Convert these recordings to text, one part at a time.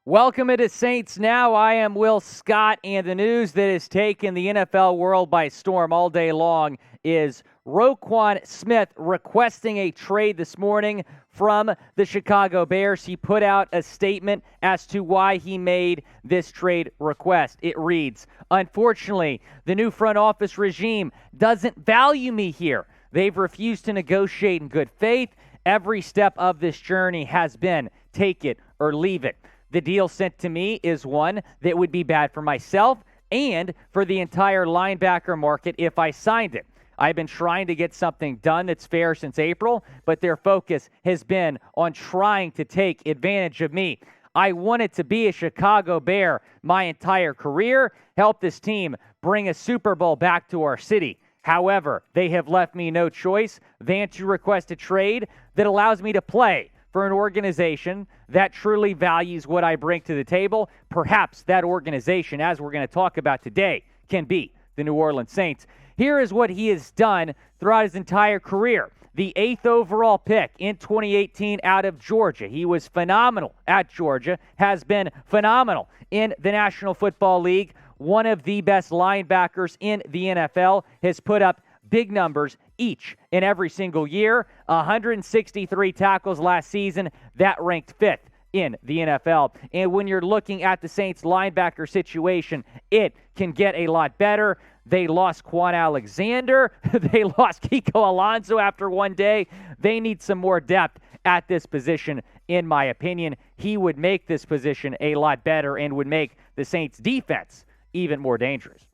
Welcome to Saints Now. I am Will Scott, and the news that has taken the NFL world by storm all day long is Roquan Smith requesting a trade this morning from the Chicago Bears. He put out a statement as to why he made this trade request. It reads, "Unfortunately, the new front office regime doesn't value me here. They've refused to negotiate in good faith. Every step of this journey has been take it or leave it. The deal sent to me is one that would be bad for myself and for the entire linebacker market if I signed it. I've been trying to get something done that's fair since April, but their focus has been on trying to take advantage of me. I wanted to be a Chicago Bear my entire career, help this team bring a Super Bowl back to our city. However, they have left me no choice than to request a trade that allows me to play for an organization that truly values what I bring to the table. Perhaps that organization, as we're going to talk about today, can be the New Orleans Saints." Here is what he has done throughout his entire career. The 8th overall pick in 2018 out of Georgia. He was phenomenal at Georgia, has been phenomenal in the National Football League. One of the best linebackers in the NFL, has put up big numbers each and every single year. 163 tackles last season. That ranked 5th in the NFL. And when you're looking at the Saints linebacker situation, it can get a lot better. They lost Quan Alexander. They lost Kiko Alonso after one day. They need some more depth at this position, in my opinion. He would make this position a lot better and would make the Saints defense even more dangerous.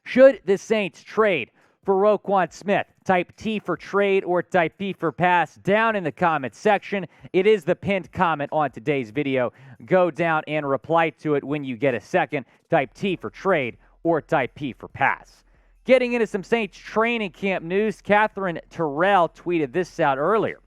Should the Saints trade for Roquan Smith? Type T for trade or type P for pass down in the comments section. It is the pinned comment on today's video. Go down and reply to it when you get a second. Type T for trade or type P for pass. Getting into some Saints training camp news, Catherine Terrell tweeted this out earlier.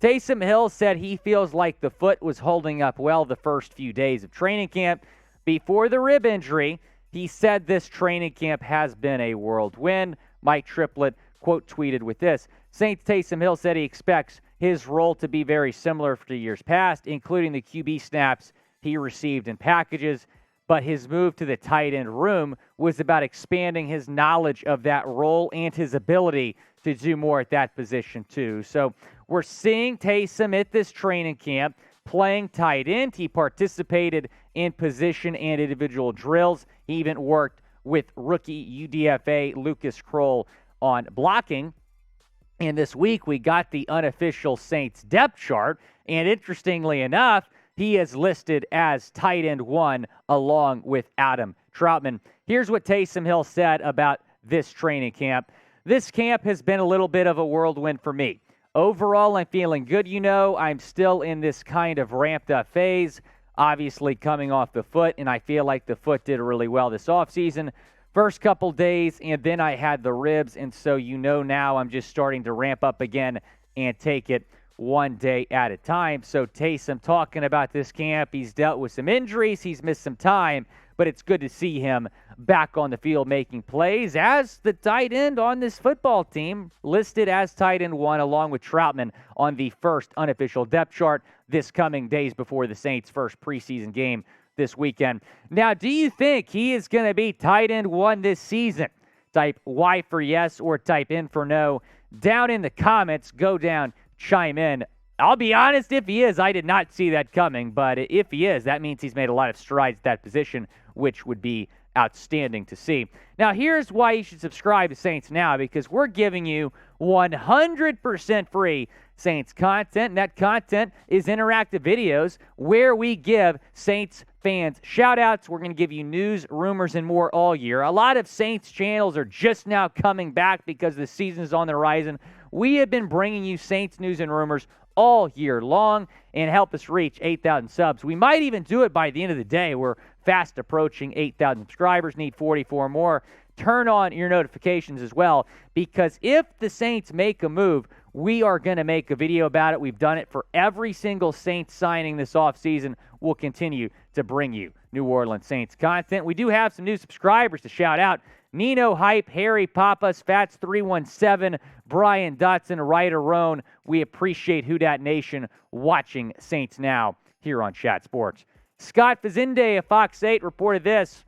Taysom Hill said he feels like the foot was holding up well the first few days of training camp. Before the rib injury, he said this training camp has been a whirlwind. Mike Triplett quote tweeted with this. Saints Taysom Hill said he expects his role to be very similar to years past, including the QB snaps he received in packages. But his move to the tight end room was about expanding his knowledge of that role and his ability to do more at that position too. So we're seeing Taysom at this training camp playing tight end. He participated in position and individual drills. He even worked with rookie UDFA Lucas Kroll on blocking. And this week we got the unofficial Saints depth chart. And interestingly enough, he is listed as tight end 1 along with Adam Troutman. Here's what Taysom Hill said about this training camp. This camp has been a little bit of a whirlwind for me. Overall, I'm feeling good. I'm still in this kind of ramped up phase, obviously coming off the foot, and I feel like the foot did really well this offseason. First couple days, and then I had the ribs, and so now I'm just starting to ramp up again and take it one day at a time. So Taysom talking about this camp. He's dealt with some injuries. He's missed some time, but it's good to see him back on the field making plays as the tight end on this football team, listed as tight end 1 along with Troutman on the first unofficial depth chart this coming days before the Saints' first preseason game this weekend. Now, do you think he is going to be tight end 1 this season? Type Y for yes or type N for no. Down in the comments, go down, chime in. I'll be honest, if he is, I did not see that coming, but if he is, that means he's made a lot of strides at that position, which would be outstanding to see. Now, here's why you should subscribe to Saints Now, because we're giving you 100% free Saints content, and that content is interactive videos where we give Saints fans shout-outs. We're going to give you news, rumors, and more all year. A lot of Saints channels are just now coming back because the season is on the horizon. We have been bringing you Saints news and rumors all year long and help us reach 8,000 subs. We might even do it by the end of the day. We're fast approaching 8,000 subscribers, need 44 more. Turn on your notifications as well, because if the Saints make a move, we are going to make a video about it. We've done it for every single Saints signing this offseason. We'll continue to bring you New Orleans Saints content. We do have some new subscribers to shout out. Nino Hype, Harry Papas, Fats317, Brian Dotson, Ryder Roan. We appreciate Who Dat Nation watching Saints Now here on Chat Sports. Scott Fazende of Fox 8 reported this.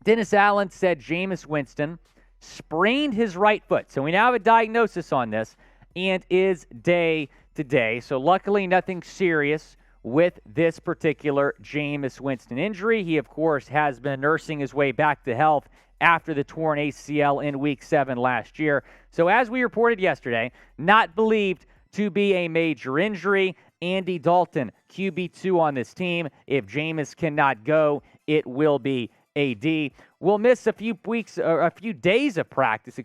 Dennis Allen said Jameis Winston sprained his right foot. So we now have a diagnosis on this and is day to day. So luckily nothing serious with this particular Jameis Winston injury. He, of course, has been nursing his way back to health after the torn ACL in Week 7 last year. So as we reported yesterday, not believed to be a major injury. Andy Dalton, QB2 on this team. If Jameis cannot go, it will be AD. Will miss a few weeks or a few days of practice,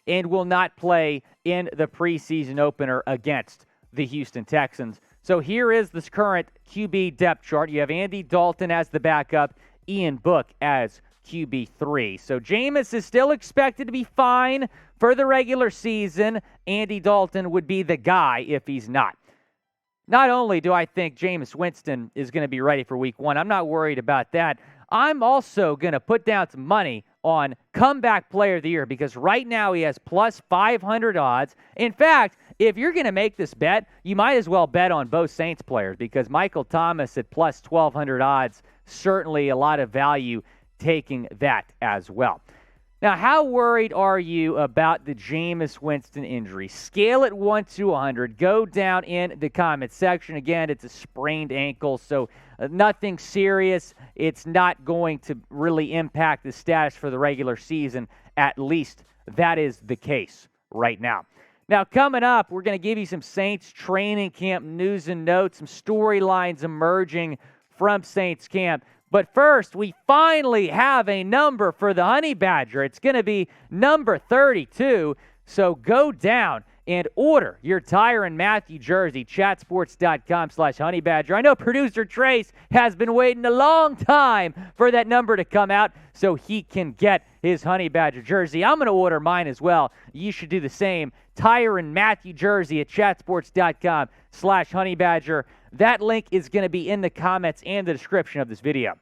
and will not play in the preseason opener against the Houston Texans. So here is this current QB depth chart. You have Andy Dalton as the backup, Ian Book as QB3. So Jameis is still expected to be fine for the regular season. Andy Dalton would be the guy if he's not. Not only do I think Jameis Winston is going to be ready for Week 1, I'm not worried about that. I'm also going to put down some money on comeback player of the year because right now he has plus 500 odds. In fact, if you're going to make this bet, you might as well bet on both Saints players because Michael Thomas at plus 1,200 odds, certainly a lot of value taking that as well. Now, how worried are you about the Jameis Winston injury? Scale it 1 to 100. Go down in the comment section. Again, it's a sprained ankle, so nothing serious. It's not going to really impact the status for the regular season. At least that is the case right now. Now, coming up, we're going to give you some Saints training camp news and notes, some storylines emerging from Saints camp. But first, we finally have a number for the Honey Badger. It's going to be number 32. So go down and order your Tyrann Mathieu jersey, chatsports.com/honeybadger. I know producer Trace has been waiting a long time for that number to come out so he can get his Honey Badger jersey. I'm going to order mine as well. You should do the same. Tyrann Mathieu jersey at chatsports.com/honeybadger. That link is going to be in the comments and the description of this video.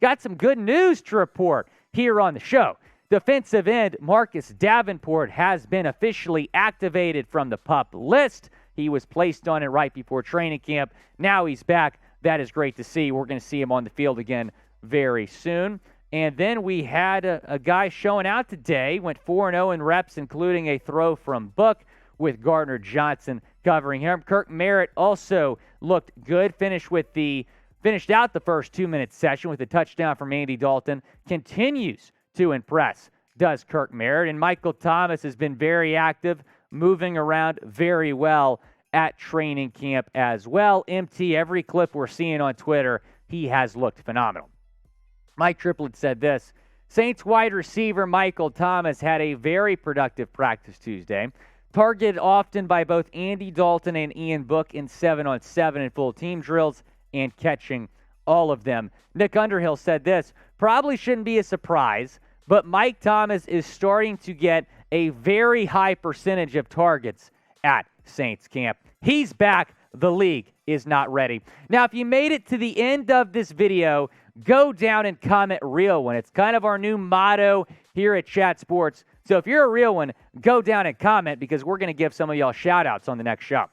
Got some good news to report here on the show. Defensive end Marcus Davenport has been officially activated from the PUP list. He was placed on it right before training camp. Now he's back. That is great to see. We're going to see him on the field again very soon. And then we had a guy showing out today. Went 4-0 in reps, including a throw from Book with Gardner-Johnson covering him. Kirk Merritt also looked good. Finished out the first 2-minute session with a touchdown from Andy Dalton. Continues to impress, does Kirk Merritt. And Michael Thomas has been very active, moving around very well at training camp as well. MT, every clip we're seeing on Twitter, he has looked phenomenal. Mike Triplett said this: Saints wide receiver Michael Thomas had a very productive practice Tuesday, targeted often by both Andy Dalton and Ian Book in 7-on-7 and full team drills, and catching all of them. Nick Underhill said this: probably shouldn't be a surprise, but Mike Thomas is starting to get a very high percentage of targets at Saints camp. He's back. The league is not ready. Now, if you made it to the end of this video, go down and comment real one. It's kind of our new motto here at Chat Sports. So if you're a real one, go down and comment because we're going to give some of y'all shout outs on the next show.